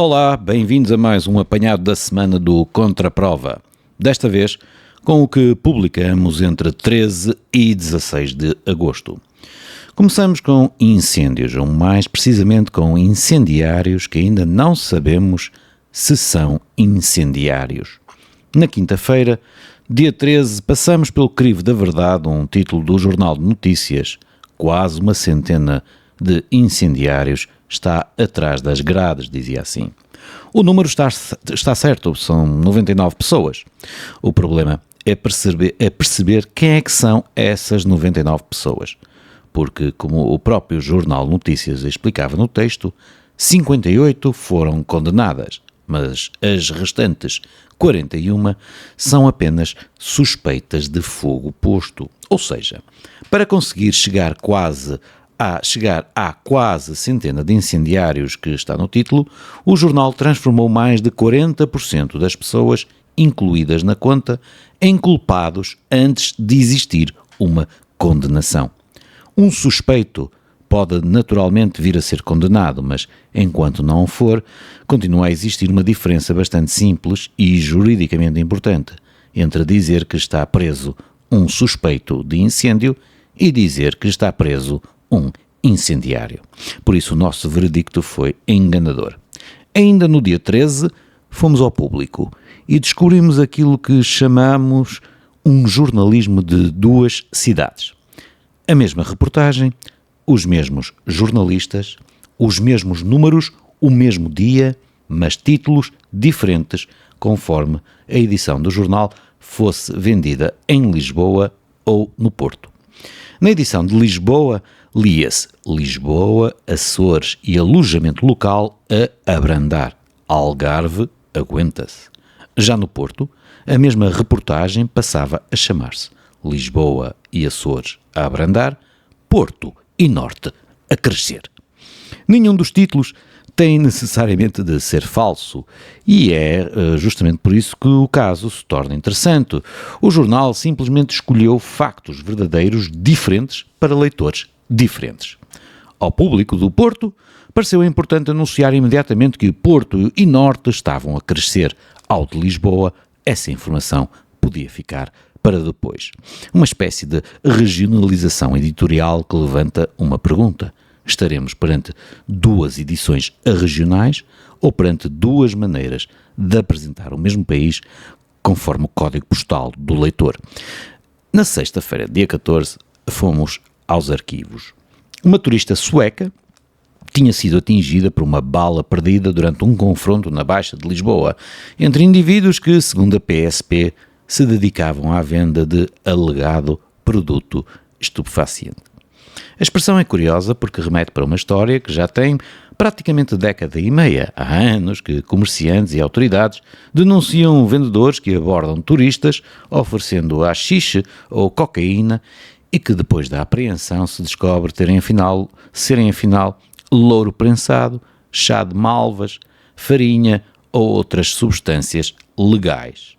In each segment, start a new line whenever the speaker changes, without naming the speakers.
Olá, bem-vindos a mais um apanhado da semana do Contraprova. Desta vez com o que publicamos entre 13 e 16 de agosto. Começamos com incêndios, ou mais precisamente com incendiários que ainda não sabemos se são incendiários. Na quinta-feira, dia 13, passamos pelo crivo da verdade um título do Jornal de Notícias. Quase uma centena de incendiários está atrás das grades, dizia assim. O número está certo, são 99 pessoas. O problema é perceber quem é que são essas 99 pessoas. Porque, como o próprio Jornal de Notícias explicava no texto, 58 foram condenadas, mas as restantes 41 são apenas suspeitas de fogo posto. Ou seja, para conseguir chegar à quase centena de incendiários que está no título, o jornal transformou mais de 40% das pessoas incluídas na conta em culpados antes de existir uma condenação. Um suspeito pode naturalmente vir a ser condenado, mas enquanto não o for, continua a existir uma diferença bastante simples e juridicamente importante entre dizer que está preso um suspeito de incêndio e dizer que está preso um incendiário. Por isso o nosso veredicto foi enganador. Ainda no dia 13, fomos ao público e descobrimos aquilo que chamamos um jornalismo de duas cidades. A mesma reportagem, os mesmos jornalistas, os mesmos números, o mesmo dia, mas títulos diferentes conforme a edição do jornal fosse vendida em Lisboa ou no Porto. Na edição de Lisboa, lia-se Lisboa, Açores e alojamento local a abrandar. Algarve aguenta-se. Já no Porto, a mesma reportagem passava a chamar-se Lisboa e Açores a abrandar, Porto e Norte a crescer. Nenhum dos títulos tem necessariamente de ser falso e é justamente por isso que o caso se torna interessante. O jornal simplesmente escolheu factos verdadeiros diferentes para leitores diferentes. Ao público do Porto, pareceu importante anunciar imediatamente que Porto e Norte estavam a crescer. Ao de Lisboa, essa informação podia ficar para depois. Uma espécie de regionalização editorial que levanta uma pergunta. Estaremos perante duas edições regionais ou perante duas maneiras de apresentar o mesmo país conforme o código postal do leitor? Na sexta-feira, dia 14, fomos aos arquivos. Uma turista sueca tinha sido atingida por uma bala perdida durante um confronto na Baixa de Lisboa entre indivíduos que, segundo a PSP, se dedicavam à venda de alegado produto estupefaciente. A expressão é curiosa porque remete para uma história que já tem praticamente década e meia. Há anos que comerciantes e autoridades denunciam vendedores que abordam turistas oferecendo haxixe ou cocaína e que depois da apreensão se descobre serem afinal louro prensado, chá de malvas, farinha ou outras substâncias legais.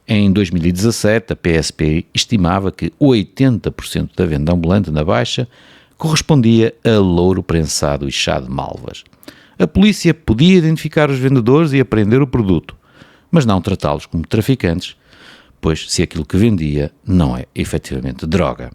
Em 2017, a PSP estimava que 80% da venda ambulante na Baixa correspondia a louro prensado e chá de malvas. A polícia podia identificar os vendedores e apreender o produto, mas não tratá-los como traficantes, pois se aquilo que vendia não é efetivamente droga.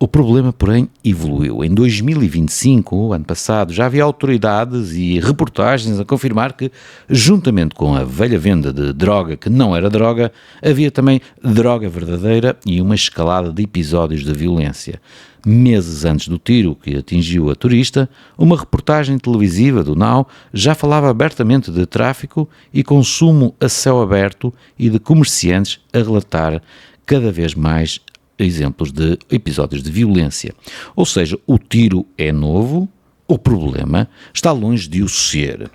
O problema, porém, evoluiu. Em 2025, o ano passado, já havia autoridades e reportagens a confirmar que, juntamente com a velha venda de droga que não era droga, havia também droga verdadeira e uma escalada de episódios de violência. Meses antes do tiro que atingiu a turista, uma reportagem televisiva do Now já falava abertamente de tráfico e consumo a céu aberto e de comerciantes a relatar cada vez mais exemplos de episódios de violência. Ou seja, o tiro é novo, o problema está longe de o ser.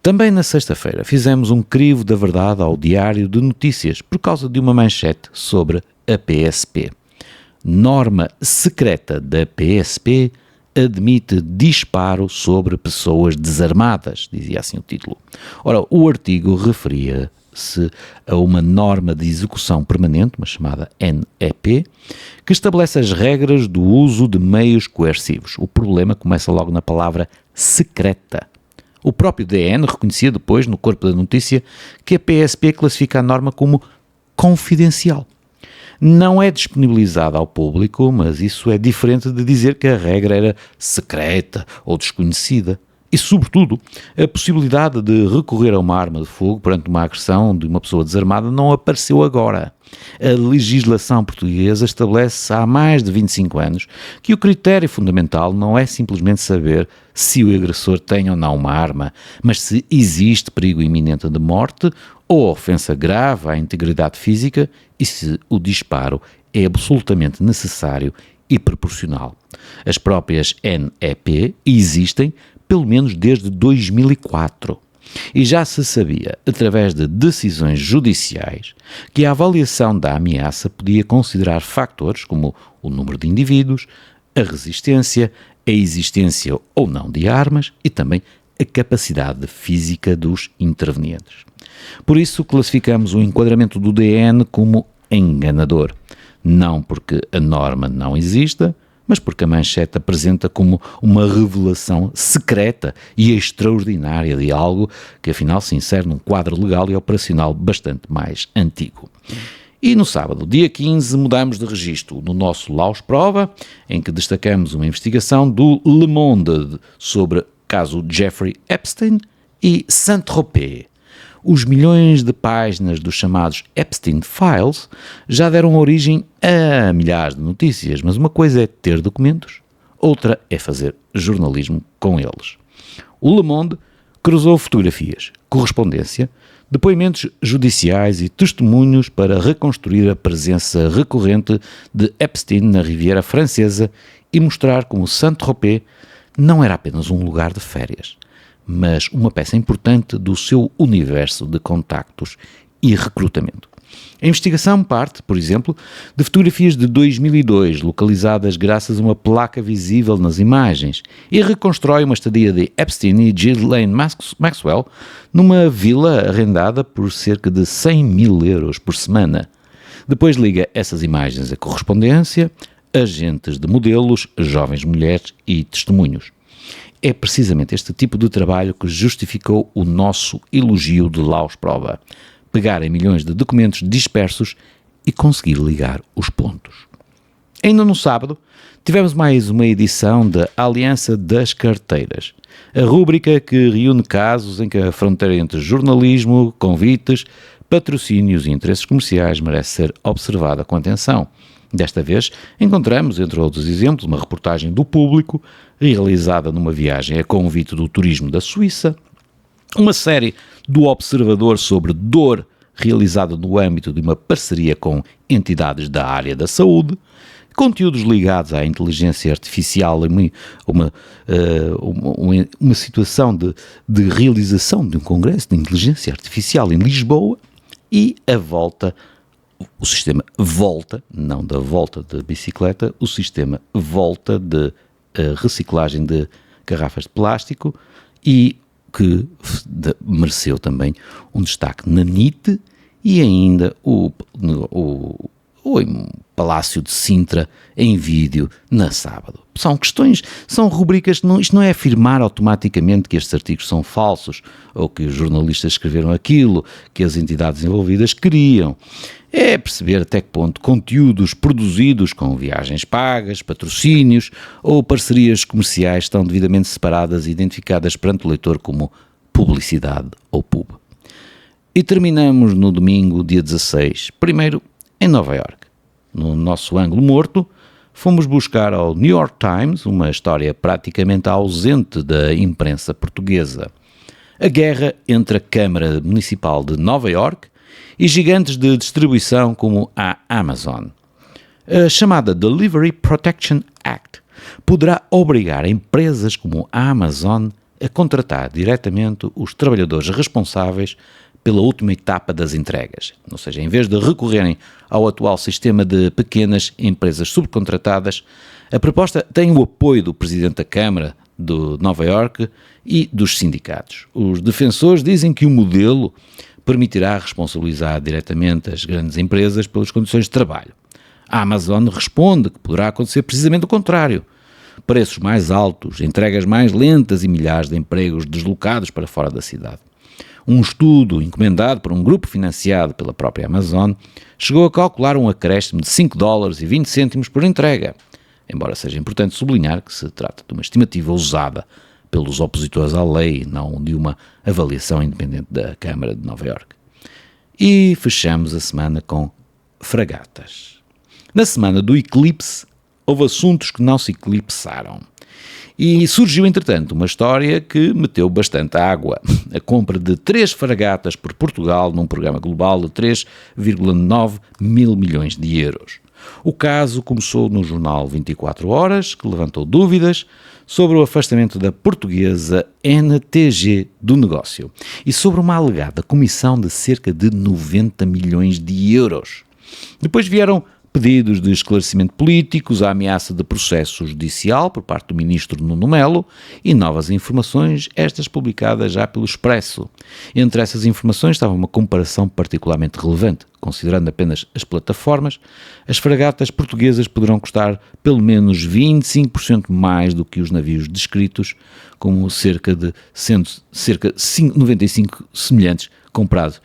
Também na sexta-feira fizemos um crivo da verdade ao Diário de Notícias por causa de uma manchete sobre a PSP. Norma secreta da PSP admite disparo sobre pessoas desarmadas, dizia assim o título. Ora, o artigo referia-se a uma norma de execução permanente, uma chamada NEP, que estabelece as regras do uso de meios coercivos. O problema começa logo na palavra secreta. O próprio DN reconhecia depois, no corpo da notícia, que a PSP classifica a norma como confidencial. Não é disponibilizada ao público, mas isso é diferente de dizer que a regra era secreta ou desconhecida. E, sobretudo, a possibilidade de recorrer a uma arma de fogo perante uma agressão de uma pessoa desarmada não apareceu agora. A legislação portuguesa estabelece há mais de 25 anos que o critério fundamental não é simplesmente saber se o agressor tem ou não uma arma, mas se existe perigo iminente de morte ou ofensa grave à integridade física e se o disparo é absolutamente necessário e proporcional. As próprias NEP existem pelo menos desde 2004. E já se sabia, através de decisões judiciais, que a avaliação da ameaça podia considerar factores como o número de indivíduos, a resistência, a existência ou não de armas e também a capacidade física dos intervenientes. Por isso, classificamos o enquadramento do DN como enganador. Não porque a norma não exista, mas porque a manchete apresenta como uma revelação secreta e extraordinária de algo que afinal se insere num quadro legal e operacional bastante mais antigo. E no sábado, dia 15, mudamos de registro no nosso Laus Prova, em que destacamos uma investigação do Le Monde sobre o caso Jeffrey Epstein e Saint-Tropez. Os milhões de páginas dos chamados Epstein Files já deram origem a milhares de notícias, mas uma coisa é ter documentos, outra é fazer jornalismo com eles. O Le Monde cruzou fotografias, correspondência, depoimentos judiciais e testemunhos para reconstruir a presença recorrente de Epstein na Riviera Francesa e mostrar como Saint-Tropez não era apenas um lugar de férias, mas uma peça importante do seu universo de contactos e recrutamento. A investigação parte, por exemplo, de fotografias de 2002, localizadas graças a uma placa visível nas imagens, e reconstrói uma estadia de Epstein e Ghislaine Maxwell numa vila arrendada por cerca de 100 mil euros por semana. Depois liga essas imagens à correspondência, agentes de modelos, jovens mulheres e testemunhos. É precisamente este tipo de trabalho que justificou o nosso elogio de Laus Prova. Pegar em milhões de documentos dispersos e conseguir ligar os pontos. Ainda no sábado, tivemos mais uma edição da Aliança das Carteiras, a rúbrica que reúne casos em que a fronteira entre jornalismo, convites, patrocínios e interesses comerciais merece ser observada com atenção. Desta vez, encontramos, entre outros exemplos, uma reportagem do Público, realizada numa viagem a convite do turismo da Suíça, uma série do Observador sobre dor, realizada no âmbito de uma parceria com entidades da área da saúde, conteúdos ligados à inteligência artificial, uma situação de realização de um congresso de inteligência artificial em Lisboa e a volta. O sistema Volta, não da volta da bicicleta, o sistema Volta de reciclagem de garrafas de plástico e que mereceu também um destaque na NIT e ainda o Palácio de Sintra em vídeo na sábado. São questões, são rubricas, isto não é afirmar automaticamente que estes artigos são falsos ou que os jornalistas escreveram aquilo que as entidades envolvidas queriam. É perceber até que ponto conteúdos produzidos com viagens pagas, patrocínios ou parcerias comerciais estão devidamente separadas e identificadas perante o leitor como publicidade ou pub. E terminamos no domingo, dia 16, primeiro em Nova Iorque. No nosso ângulo morto, fomos buscar ao New York Times uma história praticamente ausente da imprensa portuguesa. A guerra entre a Câmara Municipal de Nova Iorque e gigantes de distribuição como a Amazon. A chamada Delivery Protection Act poderá obrigar empresas como a Amazon a contratar diretamente os trabalhadores responsáveis pela última etapa das entregas. Ou seja, em vez de recorrerem ao atual sistema de pequenas empresas subcontratadas, a proposta tem o apoio do Presidente da Câmara de Nova Iorque e dos sindicatos. Os defensores dizem que o modelo permitirá responsabilizar diretamente as grandes empresas pelas condições de trabalho. A Amazon responde que poderá acontecer precisamente o contrário. preços mais altos, entregas mais lentas e milhares de empregos deslocados para fora da cidade. Um estudo encomendado por um grupo financiado pela própria Amazon chegou a calcular um acréscimo de $5,20 por entrega, embora seja importante sublinhar que se trata de uma estimativa usada pelos opositores à lei, não de uma avaliação independente da Câmara de Nova Iorque. E fechamos a semana com fragatas. Na semana do eclipse, houve assuntos que não se eclipsaram. E surgiu, entretanto, uma história que meteu bastante água. A compra de 3 fragatas por Portugal num programa global de 3,9 mil milhões de euros. O caso começou no jornal 24 Horas, que levantou dúvidas sobre o afastamento da portuguesa NTG do negócio e sobre uma alegada comissão de cerca de 90 milhões de euros. Depois vieram pedidos de esclarecimento políticos, a ameaça de processo judicial por parte do ministro Nuno Melo e novas informações, estas publicadas já pelo Expresso. Entre essas informações estava uma comparação particularmente relevante. Considerando apenas as plataformas, as fragatas portuguesas poderão custar pelo menos 25% mais do que os navios descritos, como cerca de 95 semelhantes comprados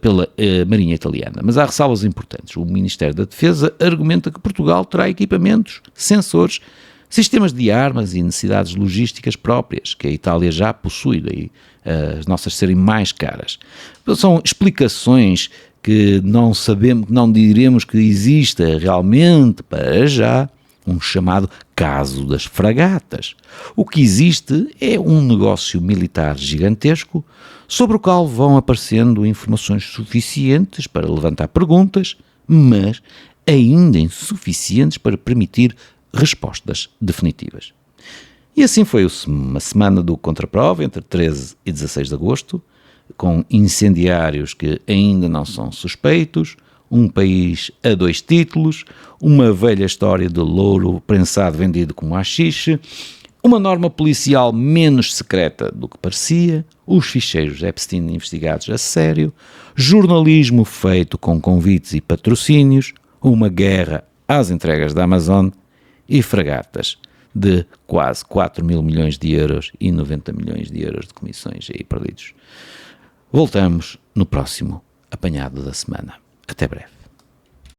pela Marinha Italiana. Mas há ressalvas importantes. O Ministério da Defesa argumenta que Portugal terá equipamentos, sensores, sistemas de armas e necessidades logísticas próprias, que a Itália já possui, daí as nossas serem mais caras. São explicações que não sabemos, não diremos que exista realmente para já um chamado caso das fragatas. O que existe é um negócio militar gigantesco sobre o qual vão aparecendo informações suficientes para levantar perguntas, mas ainda insuficientes para permitir respostas definitivas. E assim foi uma semana do Contraprova, entre 13 e 16 de agosto, com incendiários que ainda não são suspeitos, um país a 2 títulos, uma velha história de louro prensado vendido como haxixe, uma norma policial menos secreta do que parecia, os ficheiros Epstein investigados a sério, jornalismo feito com convites e patrocínios, uma guerra às entregas da Amazon e fragatas de quase 4 mil milhões de euros e 90 milhões de euros de comissões aí perdidos. Voltamos no próximo apanhado da semana. Até breve.